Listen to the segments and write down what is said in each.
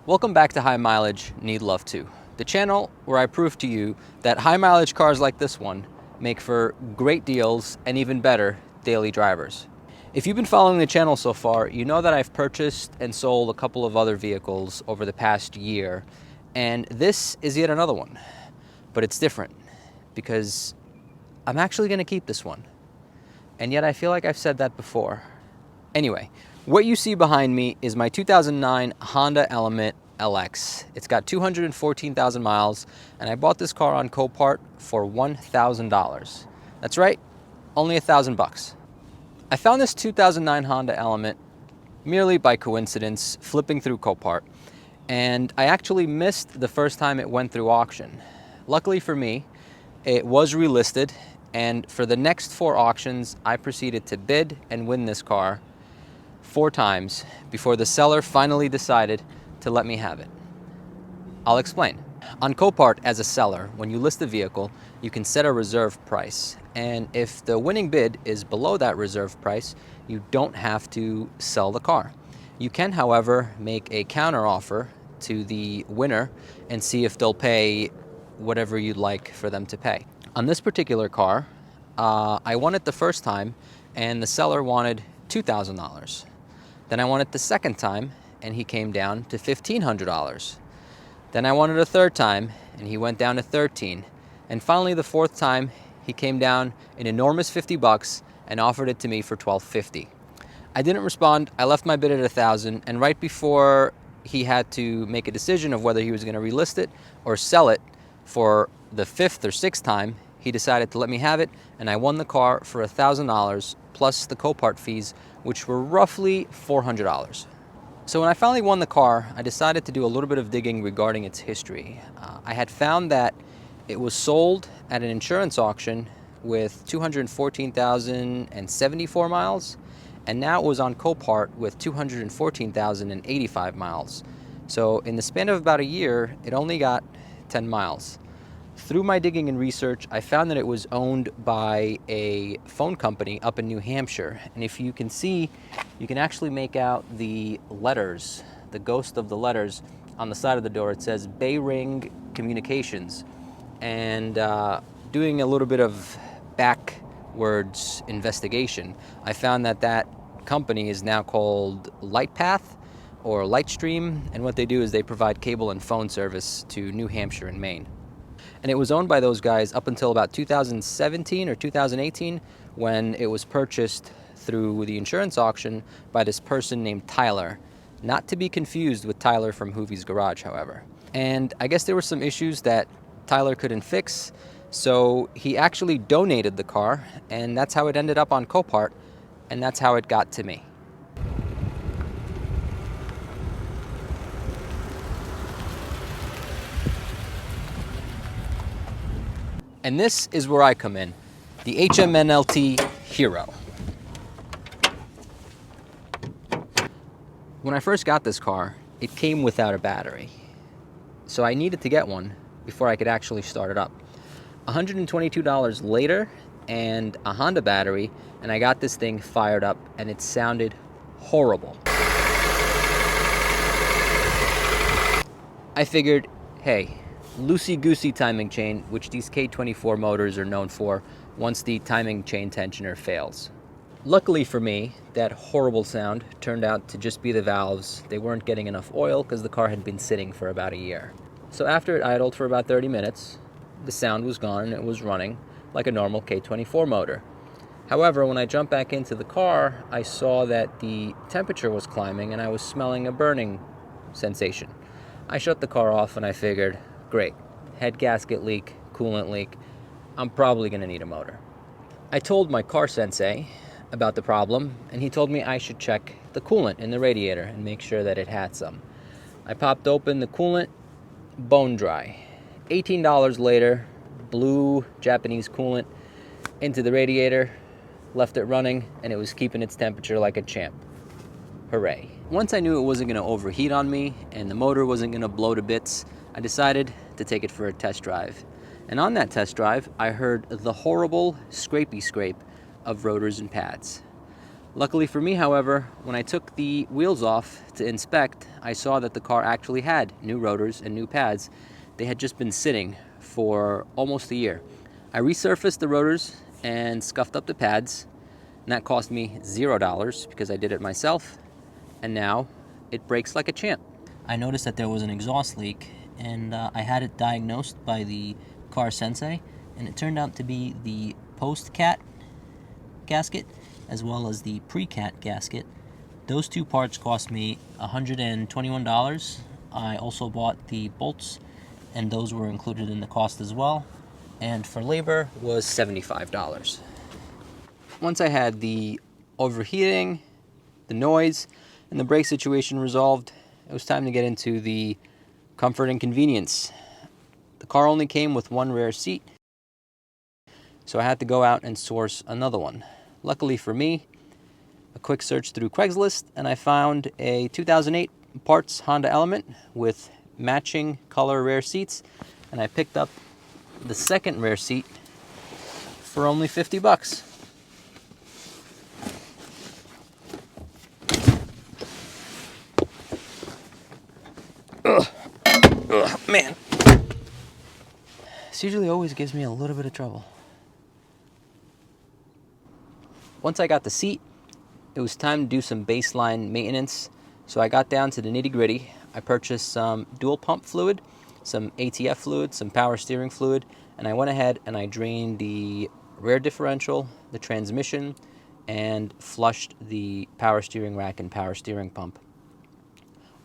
Welcome back to High Mileage Need Love To, the channel where I prove to you that high mileage cars like this one make for great deals and even better daily drivers. If you've been following the channel so far, you know that I've purchased and sold a couple of other vehicles over the past year, and this is yet another one. But it's different because I'm actually going to keep this one. And yet I feel like I've said that before. Anyway, what you see behind me is my 2009 Honda Element LX. It's got 214,000 miles, and I bought this car on Copart for $1,000. That's right, only $1,000. I found this 2009 Honda Element merely by coincidence, flipping through Copart, and I actually missed the first time it went through auction. Luckily for me, it was relisted, and for the next 4 auctions, I proceeded to bid and win this car 4 times before the seller finally decided to let me have it. I'll explain. On Copart, as a seller, when you list a vehicle, you can set a reserve price. And if the winning bid is below that reserve price, you don't have to sell the car. You can, however, make a counter offer to the winner and see if they'll pay whatever you'd like for them to pay. On this particular car, I won it the first time, and the seller wanted $2,000. Then I won it the second time, and he came down to $1,500. Then I won it a third time, and he went down to $13. And finally, the fourth time, he came down an enormous $50 and offered it to me for $1,250. I didn't respond. I left my bid at $1,000, and right before he had to make a decision of whether he was going to relist it or sell it for the 5th or 6th time, he decided to let me have it, and I won the car for $1,000 plus the Copart fees, which were roughly $400. So when I finally won the car, I decided to do a little bit of digging regarding its history. I had found that it was sold at an insurance auction with 214,074 miles, and now it was on Copart with 214,085 miles. So in the span of about a year, it only got 10 miles. Through my digging and research, I found that it was owned by a phone company up in New Hampshire. And if you can see, you can actually make out the letters, the ghost of the letters on the side of the door. It says Bay Ring Communications. And doing a little bit of backwards investigation, I found that that company is now called Lightpath or Lightstream. And what they do is they provide cable and phone service to New Hampshire and Maine. And it was owned by those guys up until about 2017 or 2018 when it was purchased through the insurance auction by this person named Tyler. Not to be confused with Tyler from Hoovie's Garage, however. And I guess there were some issues that Tyler couldn't fix, so he actually donated the car, and that's how it ended up on Copart, and that's how it got to me. And this is where I come in, the HMNLT Hero. When I first got this car, it came without a battery. So I needed to get one before I could actually start it up. $122 later and a Honda battery, and I got this thing fired up, and it sounded horrible. I figured, hey, loosey-goosey timing chain, which these K24 motors are known for once the timing chain tensioner fails. Luckily for me, that horrible sound turned out to just be the valves. They weren't getting enough oil because the car had been sitting for about a year. So after it idled for about 30 minutes, the sound was gone and it was running like a normal K24 motor. However, when I jumped back into the car, I saw that the temperature was climbing and I was smelling a burning sensation. I shut the car off and I figured, great, head gasket leak, coolant leak, I'm probably going to need a motor. I told my car sensei about the problem, and he told me I should check the coolant in the radiator and make sure that it had some. I popped open the coolant, bone dry. $18 later, blue Japanese coolant into the radiator, left it running, and it was keeping its temperature like a champ. Hooray. Once I knew it wasn't going to overheat on me and the motor wasn't going to blow to bits, I decided to take it for a test drive. And on that test drive, I heard the horrible scrapey scrape of rotors and pads. Luckily for me, however, when I took the wheels off to inspect, I saw that the car actually had new rotors and new pads. They had just been sitting for almost a year. I resurfaced the rotors and scuffed up the pads, and that cost me $0 because I did it myself, and now it brakes like a champ. I noticed that there was an exhaust leak, and I had it diagnosed by the car sensei, and it turned out to be the post-cat gasket as well as the pre-cat gasket. Those two parts cost me $121. I also bought the bolts, and those were included in the cost as well, and for labor was $75. Once I had the overheating, the noise, and the brake situation resolved, it was time to get into the comfort and convenience. The car only came with one rear seat, so I had to go out and source another one. Luckily for me, a quick search through Craigslist, and I found a 2008 parts Honda Element with matching color rear seats, and I picked up the second rear seat for only 50 bucks. Ugh, man. This usually always gives me a little bit of trouble. Once I got the seat, it was time to do some baseline maintenance. So I got down to the nitty gritty. I purchased some dual pump fluid, some ATF fluid, some power steering fluid, and I went ahead and I drained the rear differential, the transmission, and flushed the power steering rack and power steering pump.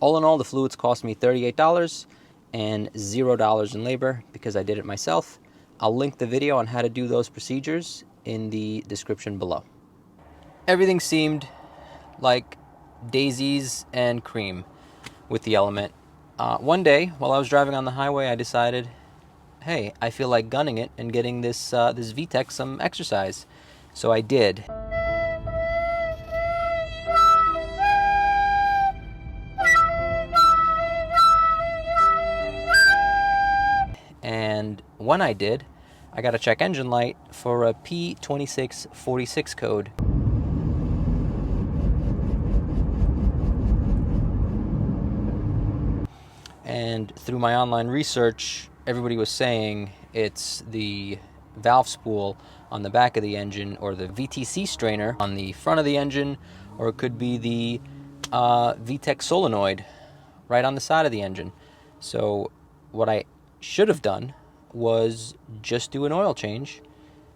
All in all, the fluids cost me $38 and $0 in labor because I did it myself. I'll link the video on how to do those procedures in the description below. Everything seemed like daisies and cream with the Element. One day, while I was driving on the highway, I decided, hey, I feel like gunning it and getting this VTEC some exercise. So I did. And when I did, I got a check engine light for a P2646 code. And through my online research, everybody was saying it's the valve spool on the back of the engine, or the VTC strainer on the front of the engine, or it could be the VTEC solenoid right on the side of the engine. So what I should have done was just do an oil change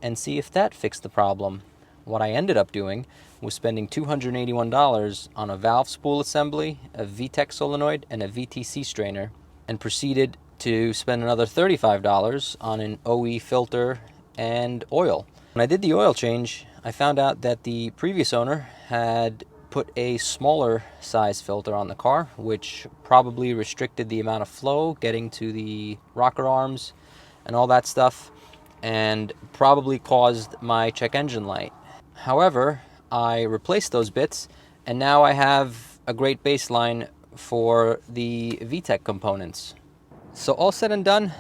and see if that fixed the problem. What I ended up doing was spending $281 on a valve spool assembly, a VTEC solenoid, and a VTC strainer, and proceeded to spend another $35 on an OE filter and oil. When I did the oil change, I found out that the previous owner had put a smaller size filter on the car, which probably restricted the amount of flow getting to the rocker arms and all that stuff, and probably caused my check engine light. However, I replaced those bits, and now I have a great baseline for the VTEC components. So all said and done,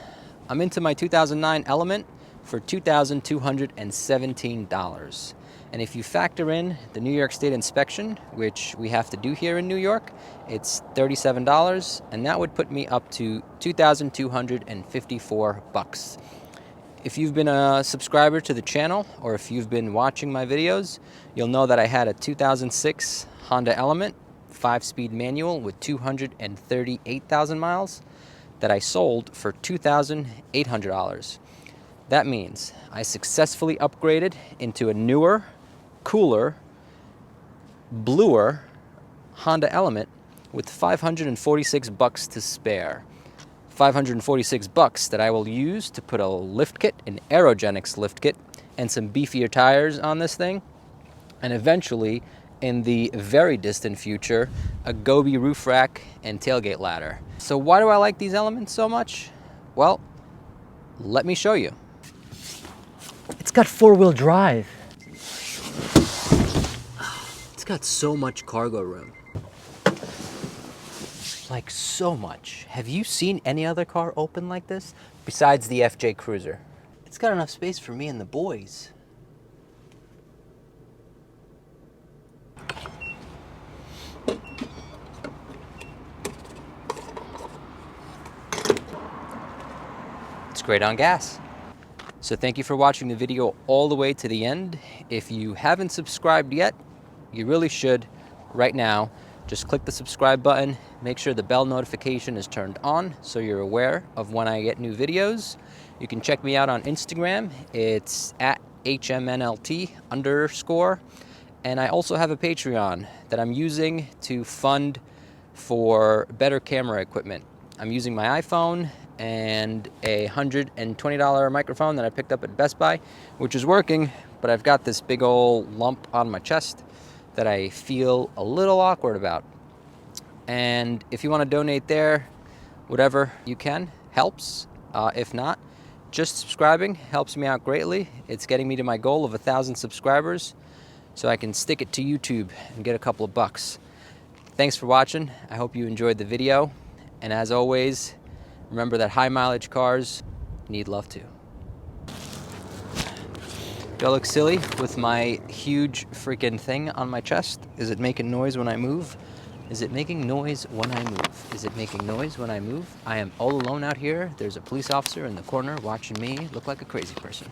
I'm into my 2009 Element for $2,217. And if you factor in the New York State inspection, which we have to do here in New York, it's $37, and that would put me up to $2,254. If you've been a subscriber to the channel, or if you've been watching my videos, you'll know that I had a 2006 Honda Element 5-speed manual with 238,000 miles that I sold for $2,800. That means I successfully upgraded into a newer, cooler, bluer Honda Element with 546 bucks to spare. 546 bucks that I will use to put a lift kit, an Aerogenics lift kit, and some beefier tires on this thing, and eventually, in the very distant future, a Gobi roof rack and tailgate ladder. So why do I like these Elements so much? Well, let me show you. It's got four-wheel drive. It's got so much cargo room. Like, so much. Have you seen any other car open like this besides the FJ Cruiser? It's got enough space for me and the boys. great on gas. So thank you for watching the video all the way to the end. If you haven't subscribed yet, you really should right now. Just click the subscribe button, make sure the bell notification is turned on so you're aware of when I get new videos. You can check me out on Instagram. It's at HMNLT_. And I also have a Patreon that I'm using to fund for better camera equipment. I'm using my iPhone and a $120 microphone that I picked up at Best Buy, which is working, but I've got this big old lump on my chest that I feel a little awkward about. And if you want to donate there, whatever you can helps. If not, just subscribing helps me out greatly. It's getting me to my goal of 1,000 subscribers so I can stick it to YouTube and get a couple of bucks. Thanks for watching. I hope you enjoyed the video. And as always, remember that high mileage cars need love too. Do I look silly with my huge freaking thing on my chest? Is it making noise when I move? Is it making noise when I move? Is it making noise when I move? I am all alone out here. There's a police officer in the corner watching me look like a crazy person.